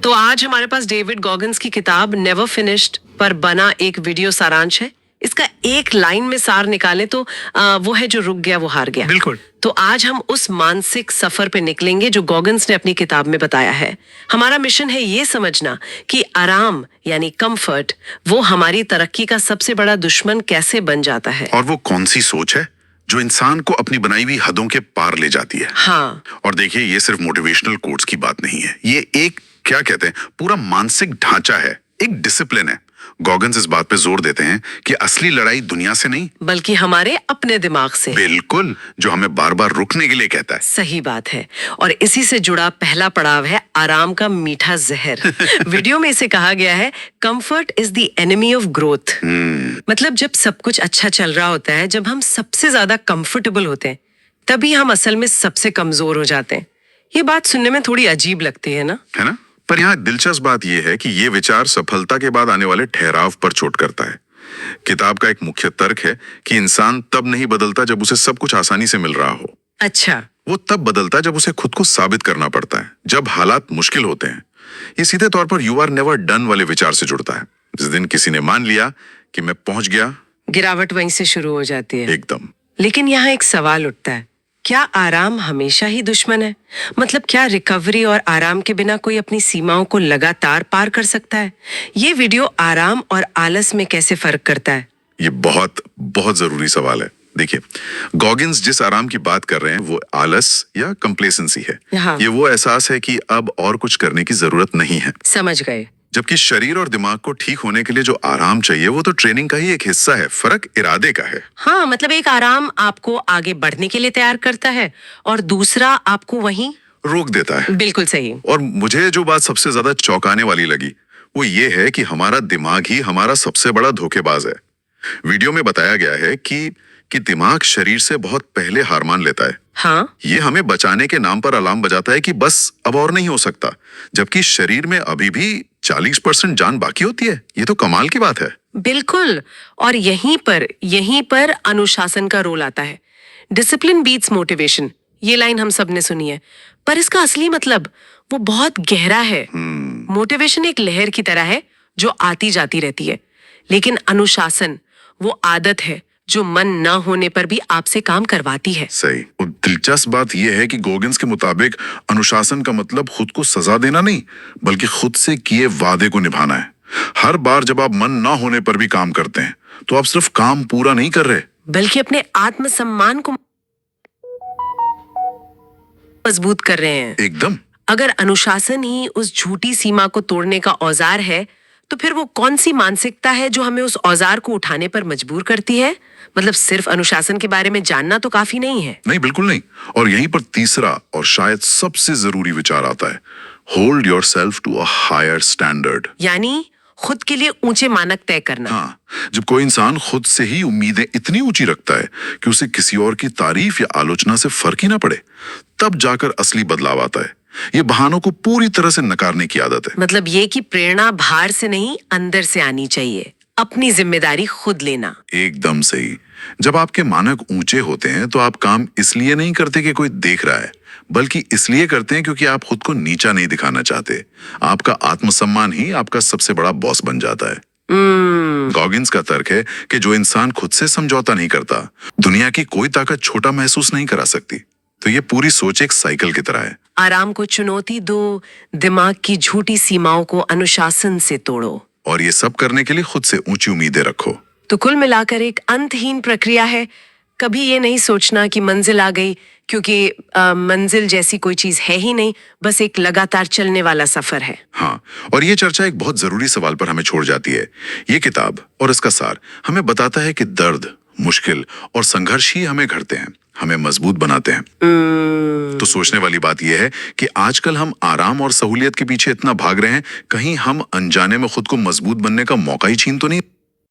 तो आज हमारे पास डेविड गॉगिन्स की किताब नेवर फिनिश्ड पर बना एक वीडियो सारांश है। इसका एक लाइन में सार निकाले तो वो है जो रुक गया वो हार गया। बिल्कुल। तो आज हम उस मानसिक सफर पे निकलेंगे जो गॉगिन्स ने अपनी किताब में बताया है। हमारा मिशन है ये समझना कि आराम यानी कंफर्ट वो हमारी तरक्की का सबसे बड़ा दुश्मन कैसे बन जाता है। और वो कौन सी सोच है जो इंसान को अपनी बनाई हुई हदों के पार ले जाती है। हाँ। और देखिए, ये सिर्फ मोटिवेशनल कोट्स की बात नहीं है, ये एक क्या कहते हैं पूरा मानसिक ढांचा है, एक डिसिप्लिन है। गॉगिन्स इस बात पे जोर देते हैं कि असली लड़ाई दुनिया से नहीं बल्कि हमारे अपने दिमाग से। बिल्कुल, जो हमें बार बार रुकने के लिए कहता है। सही बात है। और इसी से जुड़ा पहला पड़ाव है आराम का मीठा जहर। वीडियो में इसे कहा गया है comfort is the enemy of growth. मतलब जब सब कुछ अच्छा चल रहा होता है, जब हम सबसे ज्यादा कंफर्टेबल होते हैं, तभी हम असल में सबसे कमजोर हो जाते हैं। ये बात सुनने में थोड़ी अजीब लगती है ना? पर यहाँ दिलचस्प बात यह है कि ये विचार सफलता के बाद आने वाले ठहराव पर चोट करता है। किताब का एक मुख्य तर्क है कि इंसान तब नहीं बदलता जब उसे सब कुछ आसानी से मिल रहा हो। अच्छा। वो तब बदलता है जब उसे खुद को साबित करना पड़ता है, जब हालात मुश्किल होते हैं। ये सीधे तौर पर यू आर नेवर डन वाले विचार से जुड़ता है। जिस दिन किसी ने मान लिया कि मैं पहुंच गया, गिरावट वहीं से शुरू हो जाती है। एकदम। लेकिन यहाँ एक सवाल उठता है, क्या आराम हमेशा ही दुश्मन है? मतलब क्या रिकवरी और आराम के बिना कोई अपनी सीमाओं को लगातार पार कर सकता है? ये वीडियो आराम और आलस में कैसे फर्क करता है? ये बहुत बहुत जरूरी सवाल है। देखिए, गॉगिन्स जिस आराम की बात कर रहे हैं वो आलस या कंप्लेसेंसी है। हाँ। ये वो एहसास है कि अब और कुछ करने की जरूरत नहीं है। समझ गए। जबकि शरीर और दिमाग को ठीक होने के लिए जो आराम चाहिए वो तो ट्रेनिंग का ही एक हिस्सा है। फर्क इरादे का है। हाँ, मतलब एक आराम आपको आगे बढ़ने के लिए तैयार करता है और दूसरा आपको वहीं रोक देता है। बिल्कुल सही। और मुझे जो बात सबसे ज्यादा चौंकाने वाली लगी वो ये है कि हमारा दिमाग ही हमारा सबसे बड़ा धोखेबाज है। वीडियो में बताया गया है कि दिमाग शरीर से बहुत पहले हार मान लेता है। हाँ। ये हमें बचाने के नाम पर अलार्म बजाता है कि बस अब और नहीं हो सकता, जबकि शरीर में अभी भी 40% जान बाकी होती है। ये तो कमाल की बात है। बिल्कुल। और यहीं पर अनुशासन का रोल आता है। डिसिप्लिन बीट्स मोटिवेशन, ये लाइन हम सब ने सुनी है, पर इसका असली मतलब वो बहुत गहरा है। मोटिवेशन एक लहर की तरह है जो आती जाती रहती है, लेकिन अनुशासन वो आदत है जो मन न होने पर भी आपसे काम करवाती है। सही। और दिलचस्प बात यह है कि गॉगिन्स के मुताबिक अनुशासन का मतलब खुद को सजा देना नहीं, बल्कि खुद से किए वादे को निभाना है। हर बार जब आप मन ना होने पर भी काम करते हैं तो आप सिर्फ काम पूरा नहीं कर रहे, बल्कि अपने आत्मसम्मान को मजबूत कर रहे हैं। एकदम। अगर अनुशासन ही उस झूठी सीमा को तोड़ने का औजार है, तो फिर वो कौन सी मानसिकता है जो हमें उस औजार को उठाने पर मजबूर करती है? मतलब सिर्फ अनुशासन के बारे में जानना तो काफी नहीं है। नहीं, बिल्कुल नहीं। और यहीं पर तीसरा और शायद सबसे जरूरी विचार आता है, hold yourself to a higher standard. यानी खुद के लिए ऊंचे मानक तय करना। हाँ, जब कोई इंसान खुद से ही उम्मीदें इतनी ऊंची रखता है कि उसे किसी और की तारीफ या आलोचना से फर्क ही ना पड़े, तब जाकर असली बदलाव आता है। ये बहानों को पूरी तरह से नकारने की आदत है। मतलब ये कि प्रेरणा बाहर से नहीं अंदर से आनी चाहिए, अपनी जिम्मेदारी खुद लेना। एकदम सही। जब आपके मानक ऊंचे होते हैं तो आप काम इसलिए नहीं करते कि कोई देख रहा है, बल्कि इसलिए करते हैं क्योंकि आप खुद को नीचा नहीं दिखाना चाहते। आपका आत्मसम्मान ही आपका सबसे बड़ा बॉस बन जाता है। गॉगिन्स का तर्क है कि जो इंसान खुद से समझौता नहीं करता, दुनिया की कोई ताकत छोटा महसूस नहीं करा सकती। तो ये पूरी सोच एक साइकिल की तरह है। आराम को चुनौती दो, दिमाग की झूठी सीमाओं को अनुशासन से तोड़ो, और ये सब करने के लिए खुद से ऊंची उम्मीदें रखो। तो कुल मिलाकर एक अंतहीन प्रक्रिया है। कभी ये नहीं सोचना कि मंजिल आ गई, क्योंकि मंजिल जैसी कोई चीज है ही नहीं, बस एक लगातार चलने वाला सफर है। हाँ, और ये चर्चा एक बहुत जरूरी सवाल पर हमें छोड़ जाती है। ये किताब और इसका सार हमें बताता है कि दर्द, मुश्किल और संघर्ष ही हमें घड़ते हैं, हमें मजबूत बनाते हैं। तो सोचने वाली बात यह है कि आजकल हम आराम और सहूलियत के पीछे इतना भाग रहे हैं, कहीं हम अनजाने में खुद को मजबूत बनने का मौका ही छीन तो नहीं।